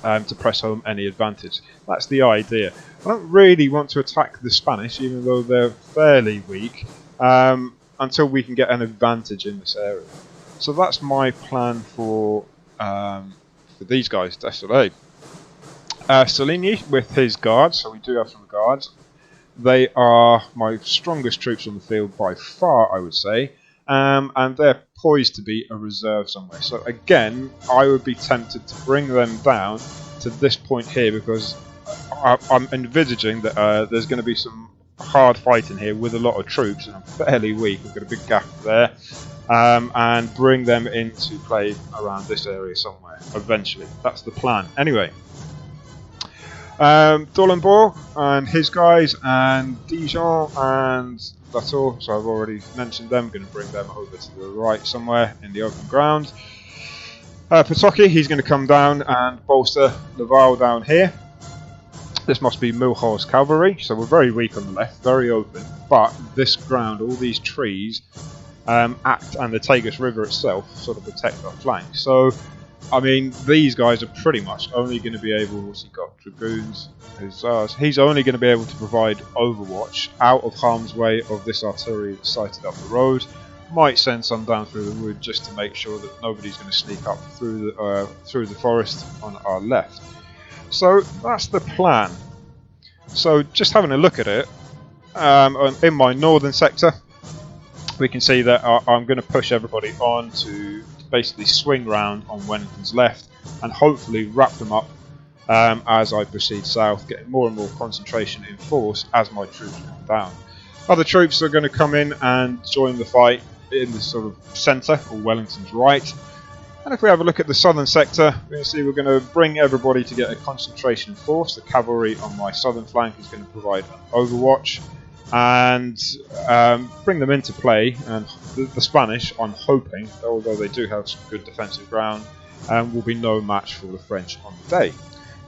to press home any advantage. That's the idea. I don't really want to attack the Spanish, even though they're fairly weak, until we can get an advantage in this area. So that's my plan for these guys, Desolé. Soligny with his guards, so we do have some guards. They are my strongest troops on the field by far, I would say, and they're poised to be a reserve somewhere. So again, I would be tempted to bring them down to this point here, because I'm envisaging that there's going to be some hard fighting here with a lot of troops, and I'm fairly weak. We've got a big gap there, and bring them into play around this area somewhere eventually. That's the plan. Anyway. Dolenbourg and his guys, and Dijon and Latour, so I've already mentioned them. I'm going to bring them over to the right somewhere in the open ground. Potocki, he's going to come down and bolster Laval down here. This must be Mulhau's cavalry, so we're very weak on the left, very open, but this ground, all these trees, act, and the Tagus River itself sort of protect our flank. So I mean, these guys are pretty much only going to be able, what's he got, dragoons, hussars. He's only going to be able to provide overwatch out of harm's way of this artillery that's sighted up the road. Might send some down through the wood just to make sure that nobody's going to sneak up through the forest on our left. So that's the plan. So just having a look at it, in my northern sector, we can see that I'm going to push everybody on to basically swing round on Wellington's left and hopefully wrap them up as I proceed south, getting more and more concentration in force as my troops come down. Other troops are going to come in and join the fight in the sort of centre, or Wellington's right. And if we have a look at the southern sector, we can see we're going to bring everybody to get a concentration force. The cavalry on my southern flank is going to provide an overwatch and bring them into play, and the Spanish, I'm hoping, although they do have some good defensive ground, will be no match for the French on the day.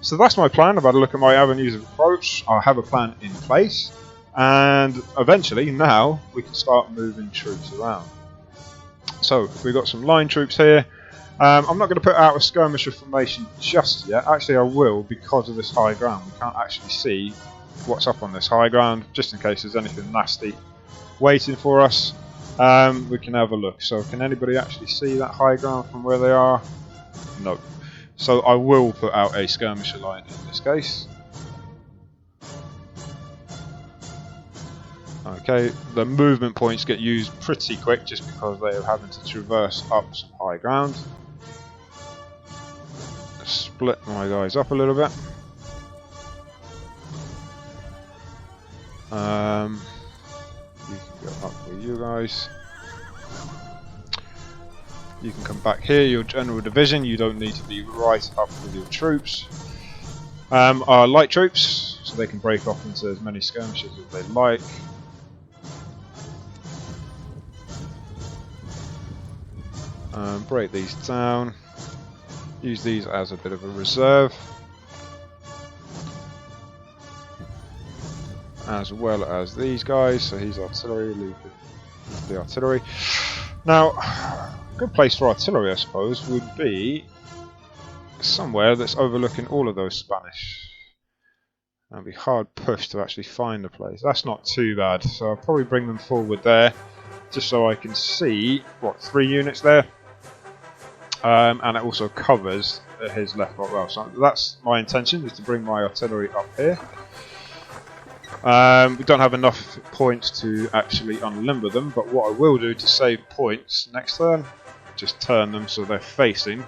So that's my plan. I've had a look at my avenues of approach. I'll have a plan in place, and eventually now we can start moving troops around. So we've got some line troops here. I'm not going to put out a skirmisher formation just yet. Actually I will, because of this high ground. We can't actually see what's up on this high ground, just in case there's anything nasty waiting for us. We can have a look. So can anybody actually see that high ground from where they are? No. So I will put out a skirmisher line in this case. Okay, the movement points get used pretty quick just because they are having to traverse up some high ground. Split my guys up a little bit. You can go up with you guys. You can come back here, your general division. You don't need to be right up with your troops. Our light troops, so they can break off into as many skirmishes as they like. Break these down. Use these as a bit of a reserve, as well as these guys. So he's artillery, leave the artillery. Now, a good place for artillery, I suppose, would be somewhere that's overlooking all of those Spanish. It'd be hard pushed to actually find a place. That's not too bad, so I'll probably bring them forward there, just so I can see, what, 3 units there? And it also covers his left right well. So that's my intention, is to bring my artillery up here. We don't have enough points to actually unlimber them, but what I will do to save points next turn, just turn them so they're facing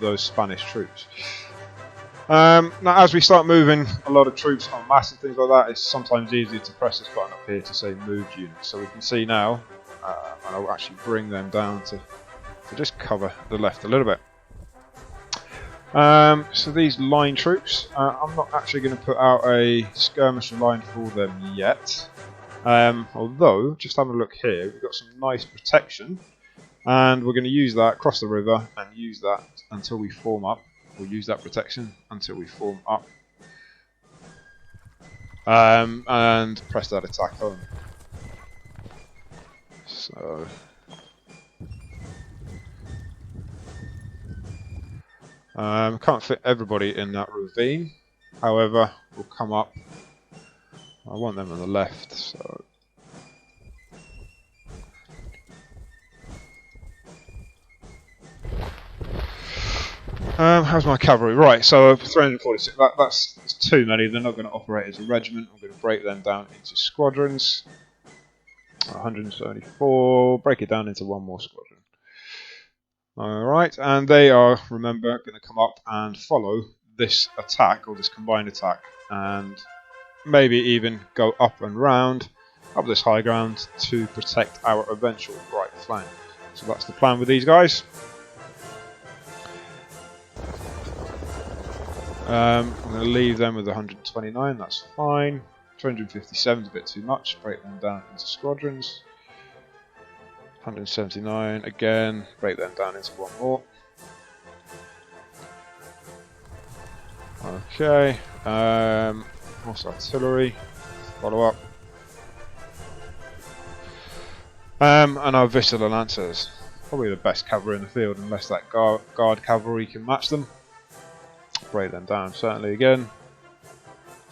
those Spanish troops. Now as we start moving a lot of troops en masse and things like that, it's sometimes easier to press this button up here to say moved units. So we can see now, and I'll actually bring them down to just cover the left a little bit. So these line troops, I'm not actually going to put out a skirmisher line for them yet. Although, just have a look here, we've got some nice protection, and we're going to use that across the river and use that until we form up. We'll use that protection until we form up, and press that attack home. So Can't fit everybody in that ravine. However, we'll come up. I want them on the left, so. How's my cavalry? Right, so 346. That's too many. They're not going to operate as a regiment. I'm going to break them down into squadrons. 174. Break it down into one more squadron. Alright, and they are, remember, going to come up and follow this attack, or this combined attack, and maybe even go up and round, up this high ground to protect our eventual right flank. So that's the plan with these guys. I'm going to leave them with 129, that's fine. 257 is a bit too much, break them down into squadrons. 179 again, break them down into one more. Okay, horse artillery, follow up. And our Vistula Lancers, probably the best cavalry in the field unless that guard cavalry can match them. Break them down certainly again.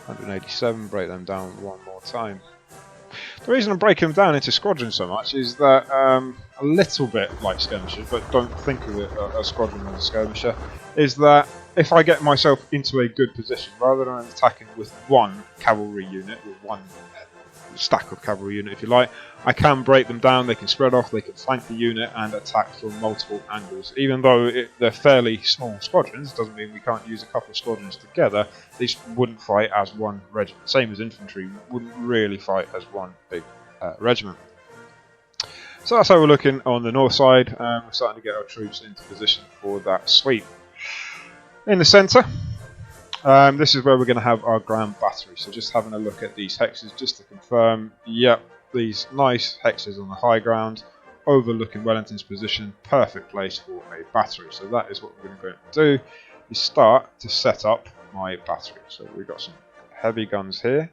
187, break them down one more time. The reason I'm breaking them down into squadrons so much is that a little bit like skirmishers, but don't think of it a squadron as a skirmisher, is that if I get myself into a good position, rather than attacking with one cavalry unit, or one stack of cavalry unit if you like, I can break them down, they can spread off, they can flank the unit and attack from multiple angles. Even though they're fairly small squadrons, doesn't mean we can't use a couple of squadrons together. These wouldn't fight as one regiment. Same as infantry, wouldn't really fight as one big regiment. So that's how we're looking on the north side. We're starting to get our troops into position for that sweep. In the centre, this is where we're going to have our grand battery. So just having a look at these hexes just to confirm, yep, these nice hexes on the high ground, overlooking Wellington's position, perfect place for a battery. So that is what we're going to do, is start to set up my battery. So we've got some heavy guns here.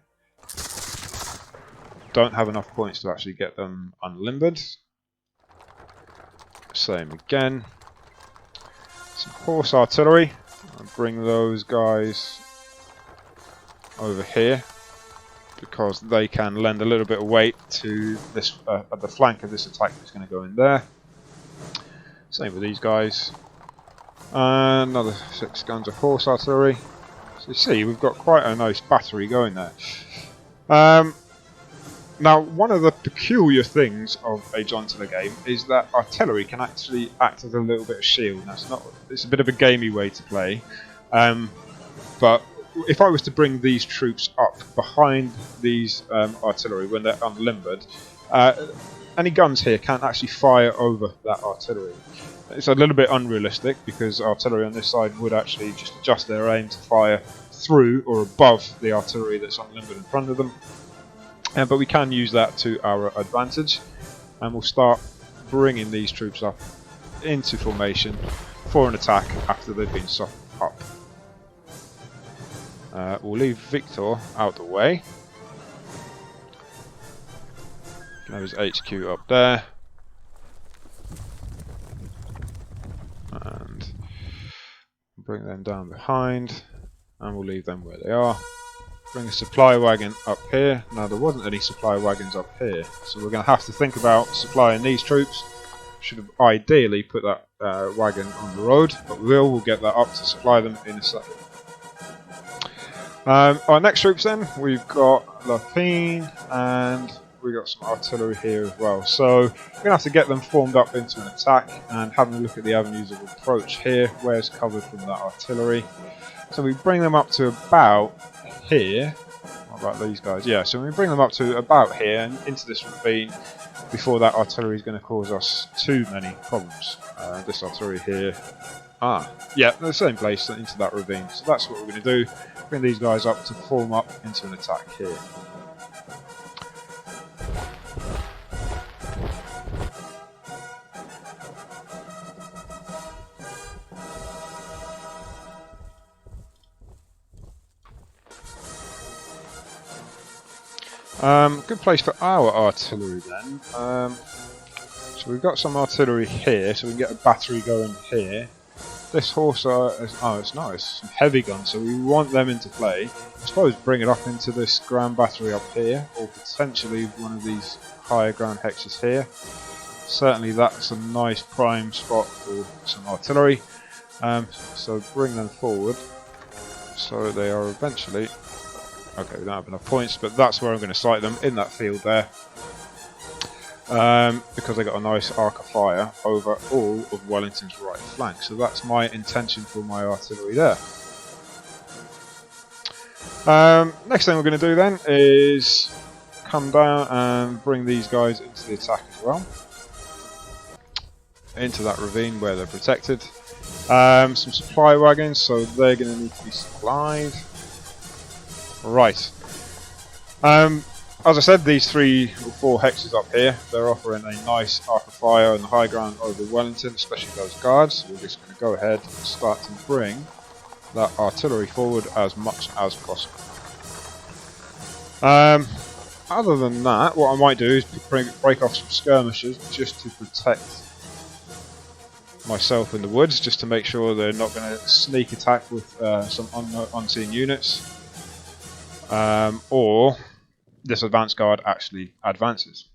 Don't have enough points to actually get them unlimbered. Same again. Some horse artillery. I'll bring those guys over here because they can lend a little bit of weight to this at the flank of this attack that's going to go in there. Same with these guys. Another 6 guns of horse artillery. So you see, we've got quite a nice battery going there. Now, one of the peculiar things of a Johnson game is that artillery can actually act as a little bit of shield. Now, it's a bit of a gamey way to play, but if I was to bring these troops up behind these artillery when they're unlimbered, any guns here can't actually fire over that artillery. It's a little bit unrealistic because artillery on this side would actually just adjust their aim to fire through or above the artillery that's unlimbered in front of them. But we can use that to our advantage, and we'll start bringing these troops up into formation for an attack after they've been softened up. We'll leave Victor out the way. Can have his HQ up there, and bring them down behind, and we'll leave them where they are. Bring a supply wagon up here. Now there wasn't any supply wagons up here, so we're going to have to think about supplying these troops. Should have ideally put that wagon on the road, but we'll get that up to supply them in a second. Our next troops then, we've got Lapine and we've got some artillery here as well. So we're going to have to get them formed up into an attack and having a look at the avenues of approach here. Where's covered from that artillery? So we bring them up to about here. What about these guys? Yeah, so we bring them up to about here and into this ravine before that artillery is going to cause us too many problems. This artillery here. Yeah, the same place into that ravine. So that's what we're going to do. Bring these guys up to form up into an attack here. Good place for our artillery then. So we've got some artillery here, so we can get a battery going here. This horse, oh, it's nice. Some heavy guns, so we want them into play. I suppose bring it up into this ground battery up here, or potentially one of these higher ground hexes here. Certainly that's a nice prime spot for some artillery. So bring them forward. So they are eventually... Okay, we don't have enough points, but that's where I'm going to sight them, in that field there. Because they got a nice arc of fire over all of Wellington's right flank. So that's my intention for my artillery there. Next thing we're going to do then is come down and bring these guys into the attack as well. Into that ravine where they're protected. Some supply wagons, so they're going to need to be supplied. Right. As I said, these 3 or 4 hexes up here, they're offering a nice arc of fire on the high ground over Wellington, especially those guards. So we're just going to go ahead and start to bring that artillery forward as much as possible. Other than that, what I might do is break off some skirmishes just to protect myself in the woods, just to make sure they're not going to sneak attack with some unseen units, or this advanced guard actually advances.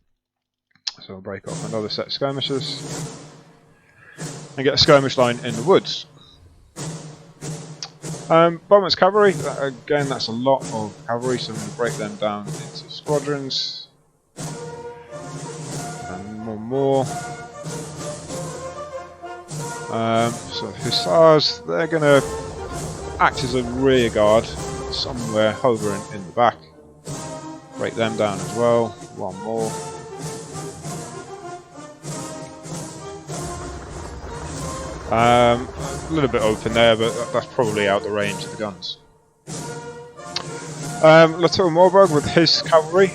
So I'll break off another set of skirmishers and get a skirmish line in the woods. Bowman's cavalry, again that's a lot of cavalry, so I'm going to break them down into squadrons. And more. So hussars, they're going to act as a rear guard somewhere hovering in the back. Break them down as well. One more. A little bit open there, but that's probably out the range of the guns. Latour Morburg with his cavalry.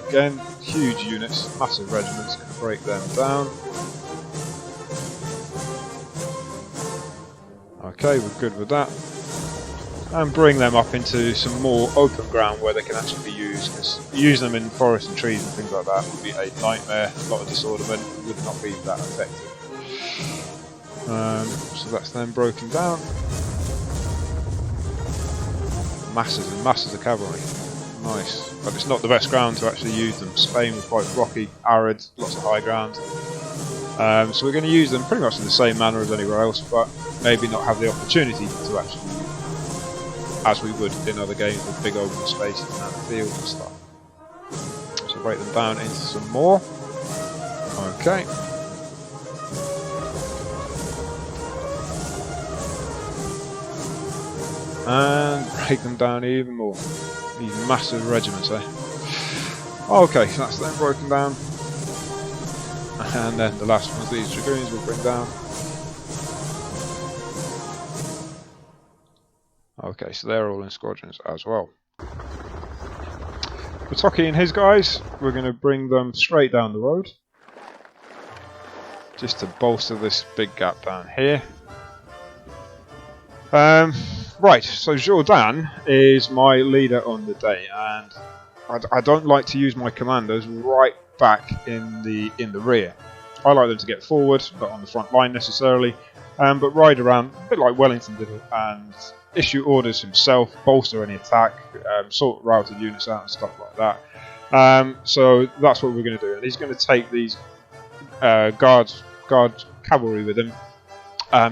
Again, huge units, massive regiments. Going to break them down. Okay, we're good with that. And bring them up into some more open ground where they can actually be used, because using them in forests and trees and things like that would be a nightmare. A lot of disorderment, would not be that effective. So that's them broken down. Masses and masses of cavalry. Nice. But it's not the best ground to actually use them. Spain was quite rocky, arid, lots of high ground. So we're going to use them pretty much in the same manner as anywhere else, but maybe not have the opportunity to actually, as we would in other games with big open spaces and fields and stuff. So break them down into some more. Okay. And break them down even more. These massive regiments, eh? Okay, so that's them broken down. And then the last ones, these dragoons, we'll bring down. Okay, so they're all in squadrons as well. Patocki and his guys, we're going to bring them straight down the road. Just to bolster this big gap down here. Right, so Jourdan is my leader on the day, and I don't like to use my commanders right back in the rear. I like them to get forward, not on the front line necessarily, but ride around, a bit like Wellington did, and issue orders himself, bolster any attack, sort routed units out and stuff like that. So that's what we're going to do, and he's going to take these guard cavalry with him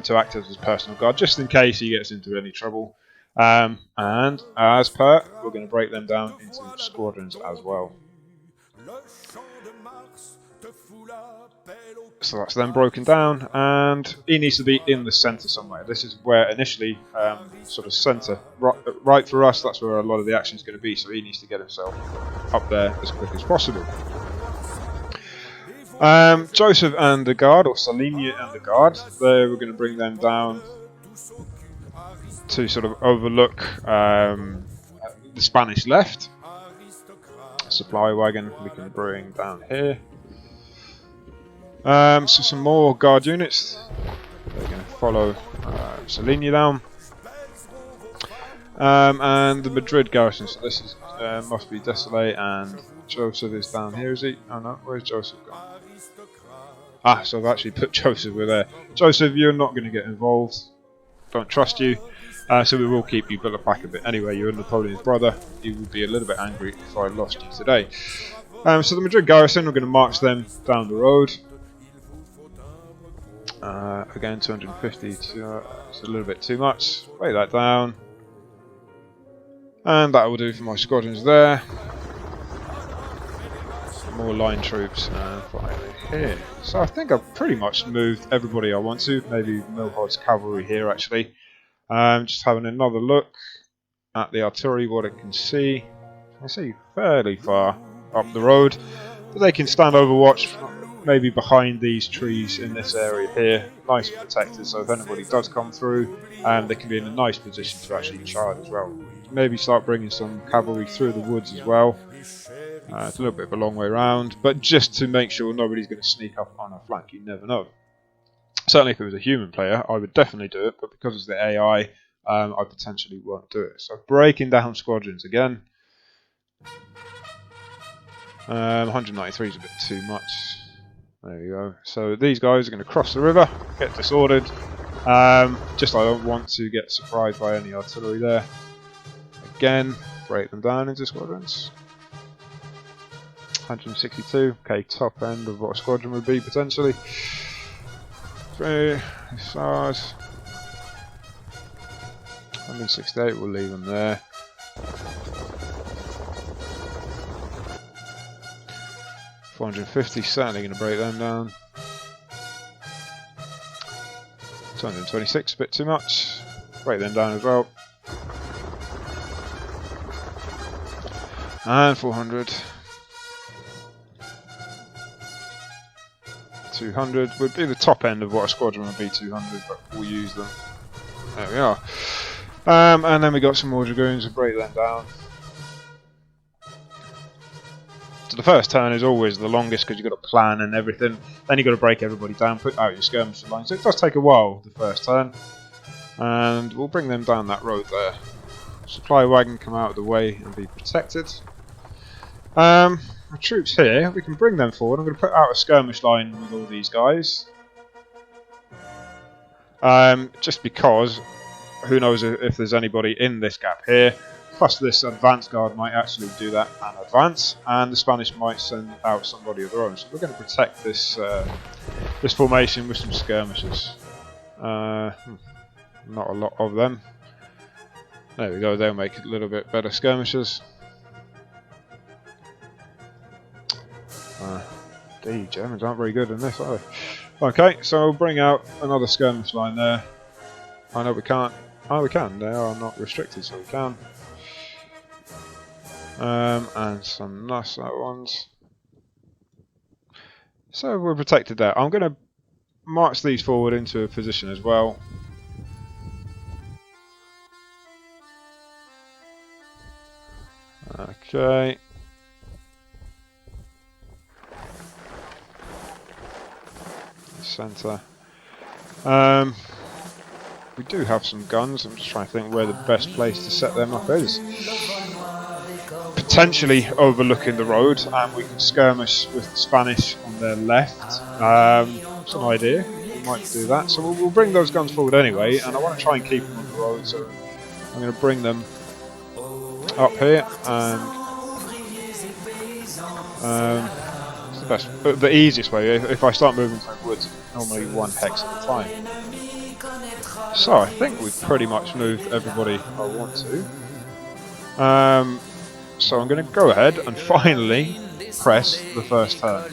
to act as his personal guard, just in case he gets into any trouble. And as per, we're going to break them down into squadrons as well. So that's them broken down, and he needs to be in the centre somewhere. This is where initially, sort of centre, right for us, that's where a lot of the action is going to be, so he needs to get himself up there as quick as possible. Joseph and the guard, or Saligny and the guard, there we're going to bring them down to sort of overlook the Spanish left. Supply wagon we can bring down here. So some more guard units. They're going to follow Saligny down. And the Madrid garrison, so this is must be Desolé, and Joseph is down here, is he? Oh no, where's Joseph gone? Ah, so I've actually put Joseph with there. Joseph, you're not going to get involved. don't trust you. So we will keep you built back a bit. Anyway, you're Napoleon's brother. He would be a little bit angry if I lost you today. So the Madrid garrison, we're going to march them down the road. Again, 250, it's a little bit too much. Lay that down. And that will do for my squadrons there. More line troops finally here. So I think I've pretty much moved everybody I want to. Maybe Milhaud's cavalry here actually. Just having another look at the artillery, what it can see. I see fairly far up the road, but they can stand overwatch, maybe behind these trees in this area here. Nice protected, so if anybody does come through, they can be in a nice position to actually charge as well. Maybe start bringing some cavalry through the woods as well. It's a little bit of a long way around, but just to make sure nobody's going to sneak up on our flank, you never know. Certainly if it was a human player, I would definitely do it, but because it's the AI, I potentially won't do it. So breaking down squadrons again. 193 is a bit too much. There you go. So these guys are going to cross the river, get disordered. Just I don't want to get surprised by any artillery there. Again, break them down into squadrons. 162, okay, top end of what a squadron would be potentially. 3 stars. 168, we'll leave them there. 450, certainly going to break them down. 226, a bit too much. Break them down as well. And 400. 200 would be the top end of what a squadron would be, 200, but we'll use them. There we are. And then we got some more dragoons, we'll break them down. So the first turn is always the longest because you've got to plan and everything. Then you've got to break everybody down, put out your skirmish line. So it does take a while, the first turn. And we'll bring them down that road there. Supply wagon come out of the way and be protected. Our troops here, we can bring them forward. I'm going to put out a skirmish line with all these guys. Just because, who knows if there's anybody in this gap here. Plus this advance guard might actually do that and advance, and the Spanish might send out somebody of their own. So we're going to protect this this formation with some skirmishes. Not a lot of them. There we go, they'll make it a little bit better skirmishes. The Germans aren't very good in this, are they? Okay, so we'll bring out another skirmish line there. I know we can't. Oh, we can. They are not restricted, so we can. And some nice ones. So we're protected there. I'm going to march these forward into a position as well. Okay. Centre. We do have some guns. I'm just trying to think where the best place to set them up is. Potentially overlooking the road, and we can skirmish with the Spanish on their left. It's an idea. We might do that. So we'll bring those guns forward anyway, and I want to try and keep them on the road. So I'm going to bring them up here, and it's the best, the easiest way. If I start moving through woods, normally one hex at a time. So I think we've pretty much moved everybody I want to. So I'm going to go ahead and finally press the first turn.